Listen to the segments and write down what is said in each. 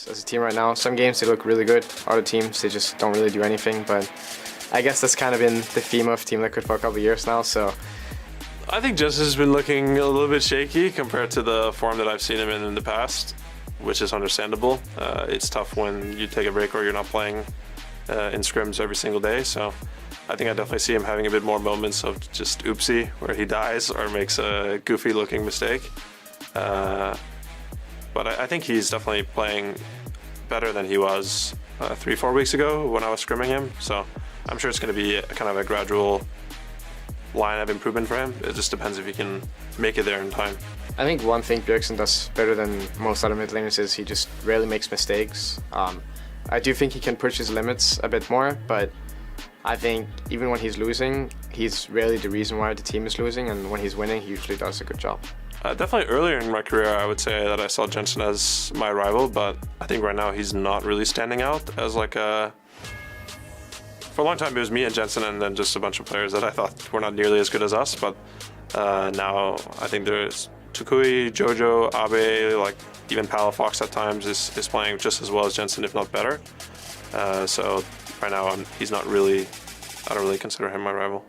As a team right now, some games they look really good, other teams they just don't really do anything, but I guess that's kind of been the theme of Team Liquid for a couple of years now, so. I think Jensen has been looking a little bit shaky compared to the form that I've seen him in the past, which is understandable. It's tough when you take a break or you're not playing in scrims every single day, so I think I definitely see him having a bit more moments of just oopsie, where he dies or makes a goofy looking mistake. But I think he's definitely playing better than he was 3-4 weeks ago when I was scrimming him. So I'm sure it's going to be kind of a gradual line of improvement for him. It just depends if he can make it there in time. I think one thing Bjergsen does better than most other mid laners is he just rarely makes mistakes. I do think he can push his limits a bit more, but I think even when he's losing, he's rarely the reason why the team is losing, and when he's winning, he usually does a good job. Definitely earlier in my career, I would say that I saw Jensen as my rival, but I think right now he's not really standing out as like a... For a long time, it was me and Jensen and then just a bunch of players that I thought were not nearly as good as us, but now I think there's Tukui, Jojo, Abe, like even Palafox at times is playing just as well as Jensen, if not better. So right now, he's not really... I don't really consider him my rival.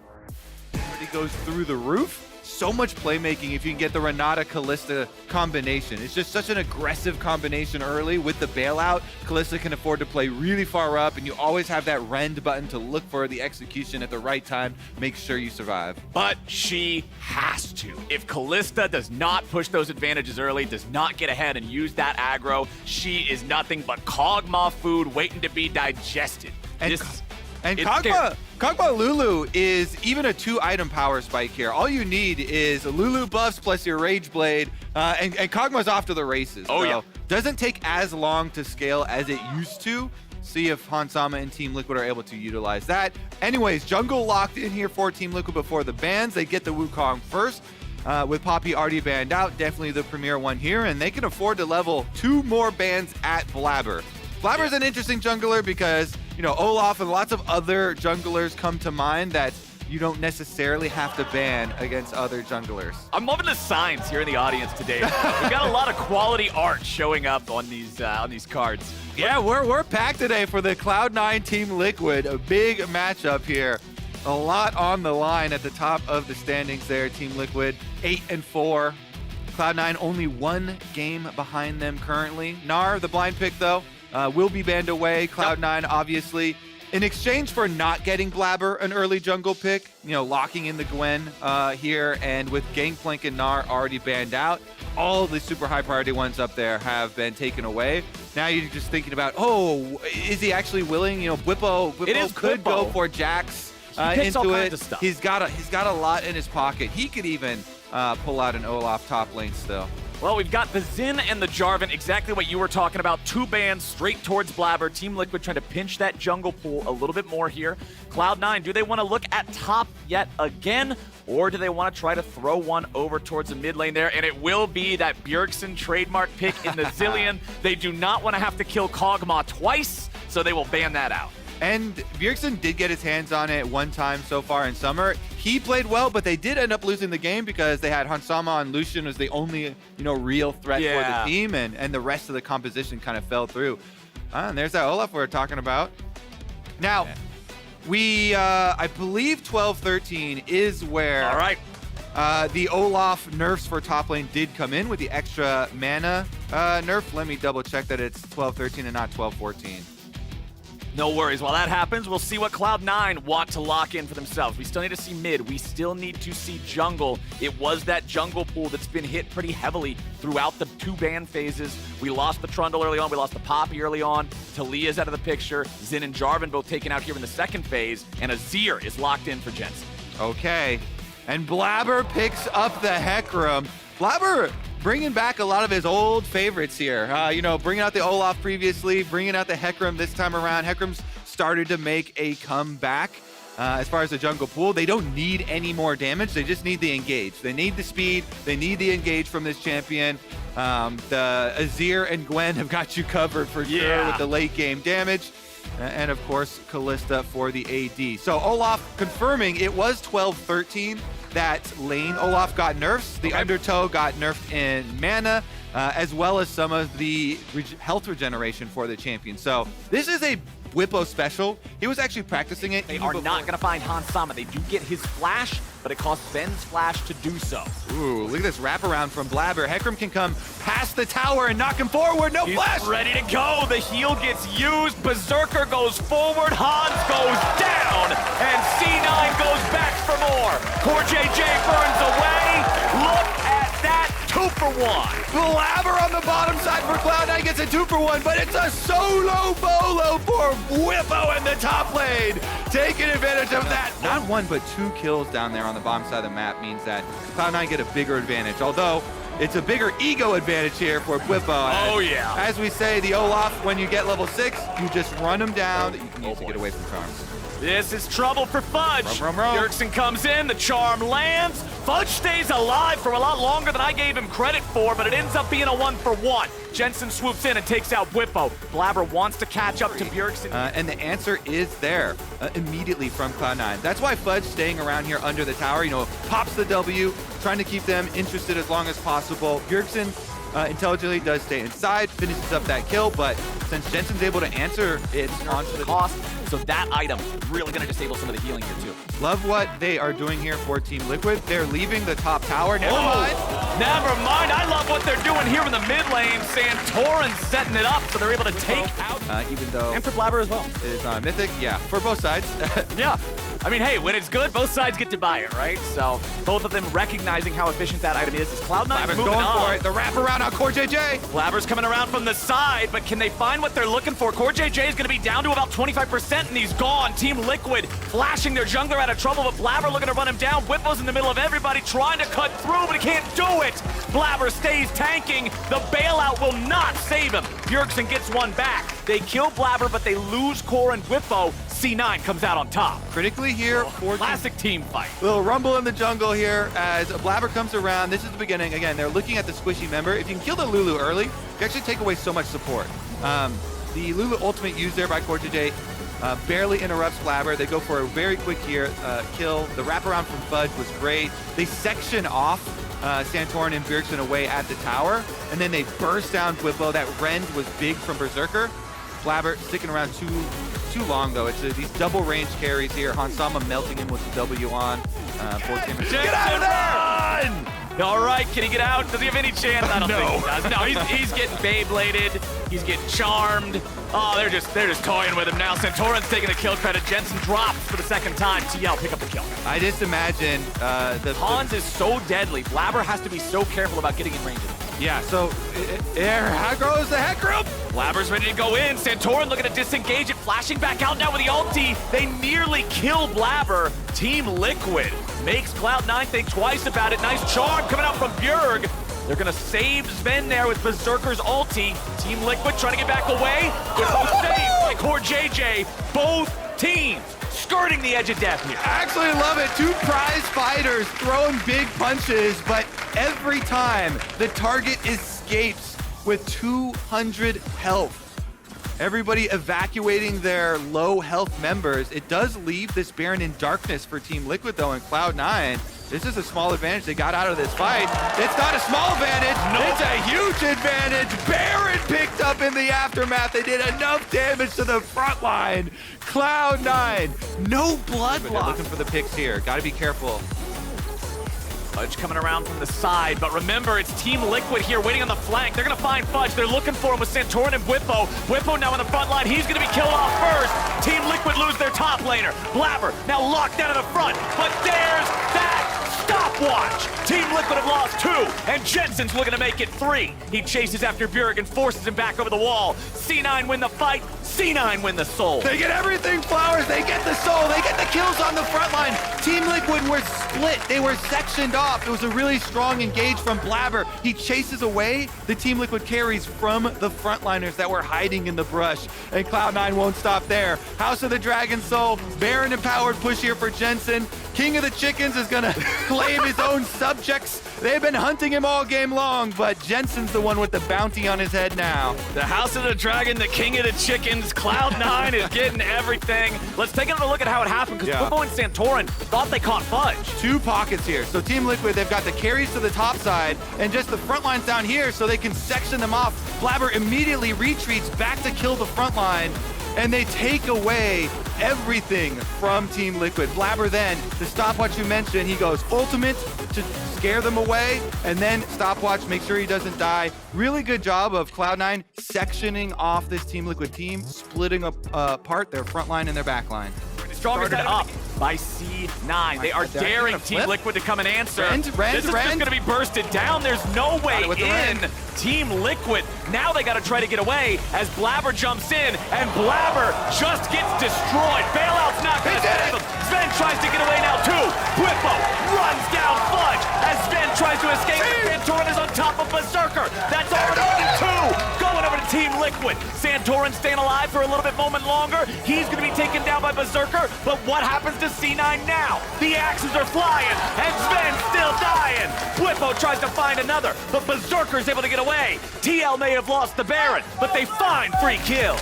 He goes through the roof. So much playmaking if you can get the Renata-Kalista combination. It's just such an aggressive combination early with the bailout. Kalista can afford to play really far up, and you always have that rend button to look for the execution at the right time. Make sure you survive. But she has to. If Kalista does not push those advantages early, does not get ahead and use that aggro, she is nothing but Kog'Maw food waiting to be digested. And Kog'Maw Lulu is even a 2-item power spike here. All you need is Lulu buffs plus your Rage Blade, and Kog'Maw's off to the races. Oh, yeah. Doesn't take as long to scale as it used to. See if Hansama and Team Liquid are able to utilize that. Anyways, jungle locked in here for Team Liquid before the bans. They get the Wukong first. With Poppy already banned out, definitely the premier one here, and they can afford to level 2 more bans at Blaber. Blaber's an interesting jungler because, you know, Olaf and lots of other junglers come to mind that you don't necessarily have to ban against other junglers. I'm loving the signs here in the audience today. We've got a lot of quality art showing up on these cards. Yeah, we're packed today for the Cloud9 Team Liquid, a big matchup here. A lot on the line at the top of the standings there. Team Liquid 8-4. Cloud9 only 1 game behind them currently. Gnar, the blind pick though, will be banned away. Cloud9, obviously, in exchange for not getting Blaber an early jungle pick, you know, locking in the Gwen here, and with Gangplank and Gnar already banned out, all the super high priority ones up there have been taken away. Now you're just thinking about, oh, is he actually willing? You know, Whippo could go for Jax into it. He's got a lot in his pocket. He could even pull out an Olaf top lane still. Well, we've got the Xin and the Jarvan, exactly what you were talking about. 2 bans straight towards Blaber. Team Liquid trying to pinch that jungle pool a little bit more here. Cloud9, do they want to look at top yet again? Or do they want to try to throw one over towards the mid lane there? And it will be that Bjergsen trademark pick in the Zilean. They do not want to have to kill Kog'Maw twice, so they will ban that out. And Bjergsen did get his hands on it one time so far in summer. He played well, but they did end up losing the game because they had Hansama and Lucian as the only, you know, real threat for the team, and the rest of the composition kind of fell through. And there's that Olaf we were talking about. Now, we, I believe 12-13 is where the Olaf nerfs for top lane did come in with the extra mana nerf. Let me double check that it's 12-13 and not 12-14. No worries. While that happens, we'll see what Cloud9 want to lock in for themselves. We still need to see mid. We still need to see jungle. It was that jungle pool that's been hit pretty heavily throughout the 2 ban phases. We lost the Trundle early on. We lost the Poppy early on. Talia's out of the picture. Xin and Jarvan both taken out here in the 2nd phase. And Azir is locked in for Jensen. Okay. And Blaber picks up the Hecarim. Blaber bringing back a lot of his old favorites here. You know, bringing out the Olaf previously, bringing out the Hecarim this time around. Hecarim's started to make a comeback as far as the jungle pool. They don't need any more damage. They just need the engage. They need the speed. They need the engage from this champion. The Azir and Gwen have got you covered for sure with the late game damage. And of course, Kalista for the AD. So Olaf confirming it was 12-13. that lane Olaf got nerfs. The Undertow got nerfed in mana, as well as some of the health regeneration for the champion. So this is a Whippo special. He was actually practicing it. They are not going to find Hans Sama. They do get his flash, but it costs Ben's flash to do so. Ooh, look at this wraparound from Blaber. Hecarim can come past the tower and knock him forward. No flash. He's ready to go. The heal gets used. Berserker goes forward. Hans goes down. And C9 goes back for more. CoreJJ burns away. Look at that. 2 for 1. Blaber on the bottom side for Cloud9 gets a 2 for 1, but it's a solo bolo for Whippo in the top lane. Taking advantage of that. Not 1, but 2 kills down there on the bottom side of the map means that Cloud9 get a bigger advantage. Although, it's a bigger ego advantage here for Whippo. Oh, yeah. As we say, the Olaf, when you get level 6, you just run him down. You can use to get away from charms. This is trouble for Fudge. Bjergsen comes in, the charm lands. Fudge stays alive for a lot longer than I gave him credit for, but it ends up being a 1 for 1. Jensen swoops in and takes out Whippo. Blaber wants to catch up to Bjergsen. And the answer is there immediately from Cloud9. That's why Fudge staying around here under the tower, pops the W, trying to keep them interested as long as possible. Bjergsen intelligently does stay inside, finishes up that kill, but since Jensen's able to answer, it's onto the cost. So that item really going to disable some of the healing here too. Love what they are doing here for Team Liquid. They're leaving the top tower. Never mind. Never mind. I love what they're doing here in the mid lane. Santorin's setting it up so they're able to take out. Even though... And for Blaber as well. It is Mythic. Yeah, for both sides. Yeah. I mean, hey, when it's good, both sides get to buy it, right? So both of them recognizing how efficient that item is. Cloud9's moving going on. for it. The wraparound on CoreJJ. Blaber's coming around from the side, but can they find what they're looking for? CoreJJ is going to be down to about 25%, and he's gone. Team Liquid flashing their jungler out of trouble, but Blaber looking to run him down. Whippo's in the middle of everybody trying to cut through, but he can't do it. Blaber stays tanking. The bailout will not save him. Bjergsen gets one back. They kill Blaber, but they lose Core and Whippo. C9 comes out on top. Critically here for classic team fight. Little rumble in the jungle here as Blaber comes around. This is the beginning. Again, they're looking at the squishy member. If you can kill the Lulu early, you actually take away so much support. The Lulu ultimate used there by CoreJJ barely interrupts Blaber. They go for a very quick kill. The wraparound from Fudge was great. They section off Santorin and Bjergsen away at the tower, and then they burst down Whippo. That rend was big from Berserker. Blaber sticking around too long, though. It's these double range carries here. Hansama melting him with the W on. Get out of there! All right, can he get out? Does he have any chance? I don't think he does. No, he's getting Beybladed. He's getting charmed. Oh, they're just toying with him now. Santorin's taking the kill credit. Jensen drops for the second time. TL pick up the kill. I just imagine Hans is so deadly. Blaber has to be so careful about getting in range of him. Yeah, so how goes the Hecarim? Blaber's ready to go in. Santorin looking to disengage it, flashing back out now with the ulti. They nearly kill Blaber. Team Liquid makes Cloud9 think twice about it. Nice charm coming out from Bjerg. They're gonna save Sven there with Berserker's ulti. Team Liquid trying to get back away. Saved by CoreJJ. Both teams skirting the edge of death here. Actually love it. 2 prize fighters throwing big punches, but every time the target escapes with 200 health. Everybody evacuating their low health members. It does leave this Baron in darkness for Team Liquid, though, in Cloud9. This is a small advantage. They got out of this fight. It's not a small advantage. No. It's a huge advantage. Baron picked up in the aftermath. They did enough damage to the front line. Cloud9, no blood loss. They're looking for the picks here. Got to be careful. Fudge coming around from the side, but remember, it's Team Liquid here waiting on the flank. They're going to find Fudge. They're looking for him with Santorin and Whippo. Whippo now on the front line. He's going to be killed off first. Team Liquid lose their top laner. Blaber now locked down in the front, but there's that stopwatch. Team Liquid have lost 2, and Jensen's looking to make it 3. He chases after Bjerg and forces him back over the wall. C9 win the fight. C9 win the soul. They get everything, Flowers. They get the soul. They get the kills on the front line. Team Liquid were split. They were sectioned off. It was a really strong engage from Blaber. He chases away the Team Liquid carries from the frontliners that were hiding in the brush. And Cloud9 won't stop there. House of the Dragon Soul. Baron empowered push here for Jensen. King of the Chickens is going to claim his own sub objects. They've been hunting him all game long, but Jensen's the one with the bounty on his head now. The House of the Dragon, the King of the Chickens, Cloud9 is getting everything. Let's take another look at how it happened, because Flippo and Santorin thought they caught Fudge. 2 pockets here. So Team Liquid, they've got the carries to the top side and just the front lines down here so they can section them off. Blaber immediately retreats back to kill the front line, and they take away everything from Team Liquid. Blaber then, the stopwatch you mentioned, he goes ultimate to scare them away, and then stopwatch, make sure he doesn't die. Really good job of Cloud9 sectioning off this Team Liquid team, splitting apart their front line and their back line. Started up by C9. They are daring Team Liquid to come and answer. This is just going to be bursted down. There's no way in. Team Liquid, now they got to try to get away as Blaber jumps in, and Blaber just gets destroyed. Bailout's not going to save him. Sven tries to get away now too. Whippo runs down Fudge as Sven tries to escape. Santorin is on top of Berserker. That's already 2. Going over to Team Liquid. Santorin staying alive for a little bit moment longer. He's going to be taken down by Berserker, but what happens to C9 now? The axes are flying, and Sven's still dying. Whippo tries to find another, but Berserker's able to get away. TL may have lost the Baron, but they find free kill.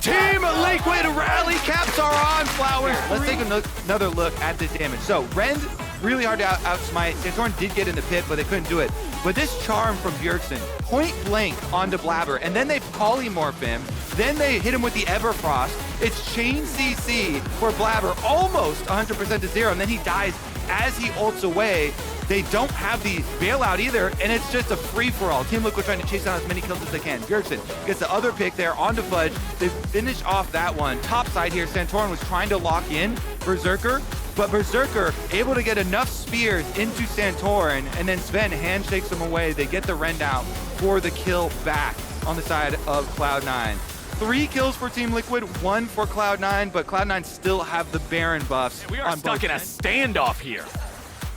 Team Liquid rally caps are on, Flowers. Let's take another look at the damage. So Rend, really hard to outsmite. Santorin did get in the pit, but they couldn't do it. But this charm from Bjergsen, point blank onto Blaber, and then they polymorph him. Then they hit him with the Everfrost. It's chain CC for Blaber, almost 100% to 0, and then he dies as he ults away. They don't have the bailout either, and it's just a free-for-all. Team Liquid trying to chase down as many kills as they can. Bjergsen gets the other pick there onto Fudge. They finish off that one. Top side here, Santorin was trying to lock in Berserker, but Berserker able to get enough spears into Santorin, and then Sven handshakes him away. They get the Rend out for the kill back on the side of Cloud9. 3 kills for Team Liquid, 1 for Cloud9, but Cloud9 still have the Baron buffs. We are stuck in a standoff here.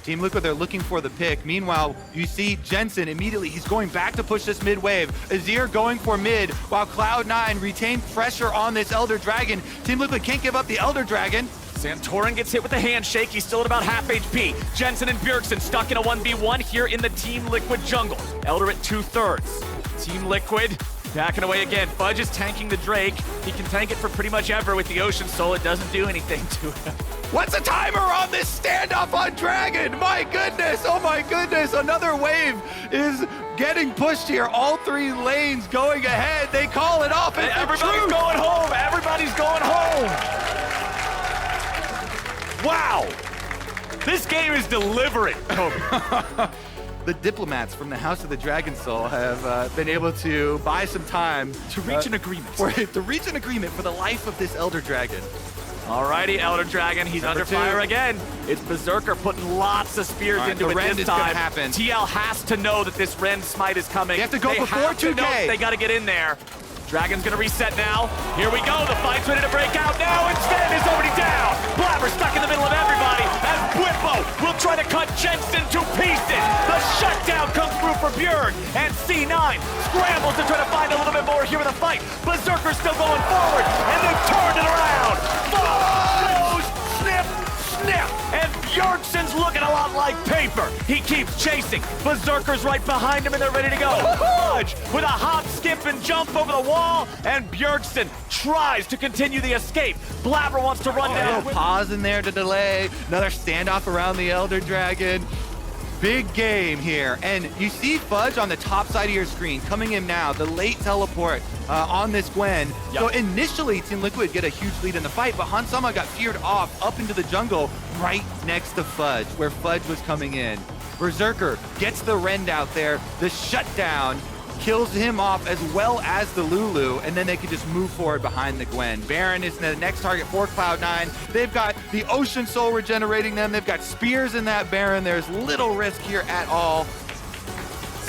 Team Liquid, they're looking for the pick. Meanwhile, you see Jensen immediately, he's going back to push this mid wave. Azir going for mid, while Cloud9 retain pressure on this Elder Dragon. Team Liquid can't give up the Elder Dragon. Santorin gets hit with the handshake. He's still at about half HP. Jensen and Bjergsen stuck in a 1v1 here in the Team Liquid jungle. Elder at 2/3. Team Liquid backing away again. Fudge is tanking the Drake. He can tank it for pretty much ever with the Ocean Soul. It doesn't do anything to him. What's the timer on this standoff on Dragon? My goodness, oh my goodness. Another wave is getting pushed here. All 3 lanes going ahead. They call it off. Everybody's going home. Everybody's going home. Wow. This game is delivering. The diplomats from the House of the Dragon Soul have been able to buy some time to reach an agreement. To reach an agreement for the life of this Elder Dragon. Alrighty, Elder Dragon, he's under fire again. It's Berserker putting lots of spears into it this time. TL has to know that this Rend smite is coming. They have to go before 2K. They got to get in there. Dragon's gonna reset now. Here we go, the fight's ready to break out now, and Sven is already down. Blaber stuck in the middle of everybody as Whippo will try to cut Jensen to pieces. The shutdown comes through for Bjerg, and C9 scrambles to try to find a little bit more here in the fight. Berserker's still going forward, and they've turned it around. Nose, snip, snip, and Bjergsen's looking a lot like paper. He keeps chasing. Berserker's right behind him, and they're ready to go. Fudge with a hop, skip, and jump over the wall, and Bjergsen tries to continue the escape. Blaber wants to run down. A little pause in there to delay. Another standoff around the Elder Dragon. Big game here, and you see Fudge on the top side of your screen coming in now, the late teleport on this Gwen. Yep. So initially Team Liquid get a huge lead in the fight, but Hansama got feared off up into the jungle right next to Fudge, where Fudge was coming in. Berserker gets the Rend out there, the shutdown kills him off as well as the Lulu, and then they can just move forward behind the Gwen. Baron is the next target for Cloud9. They've got the Ocean Soul regenerating them. They've got spears in that Baron. There's little risk here at all.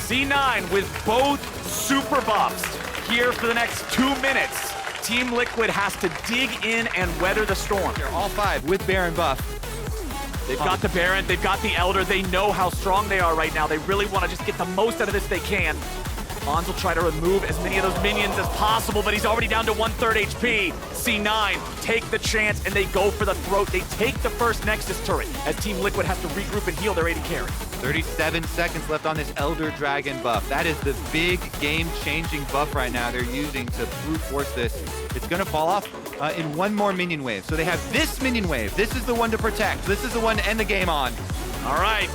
C9 with both super buffs here for the next 2 minutes. Team Liquid has to dig in and weather the storm. They're all 5 with Baron buff. They've got the Baron, they've got the Elder. They know how strong they are right now. They really want to just get the most out of this they can. Hans will try to remove as many of those minions as possible, but he's already down to 1/3 HP. C9 take the chance, and they go for the throat. They take the first Nexus turret, as Team Liquid has to regroup and heal their AD carry. 37 seconds left on this Elder Dragon buff. That is the big game-changing buff right now they're using to brute force this. It's going to fall off in one more minion wave. So they have this minion wave. This is the one to protect. This is the one to end the game on. All right,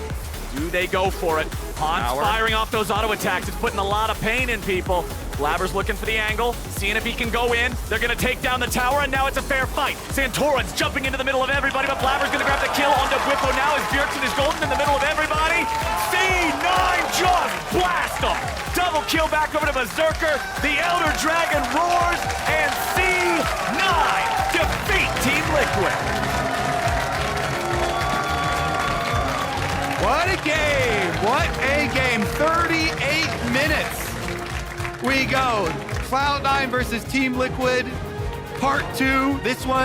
do they go for it? Hans firing off those auto attacks. It's putting a lot of pain in people. Blaber's looking for the angle, seeing if he can go in. They're going to take down the tower, and now it's a fair fight. Santorin's jumping into the middle of everybody, but Blaber's going to grab the kill onto Whippo now as Bjergsen is golden in the middle of everybody. C9 just blast him. Double kill back over to Berserker. The Elder Dragon roars, and C9 defeat Team Liquid. What a game! What a game! 38 minutes. We go. Cloud9 versus Team Liquid, part 2. This one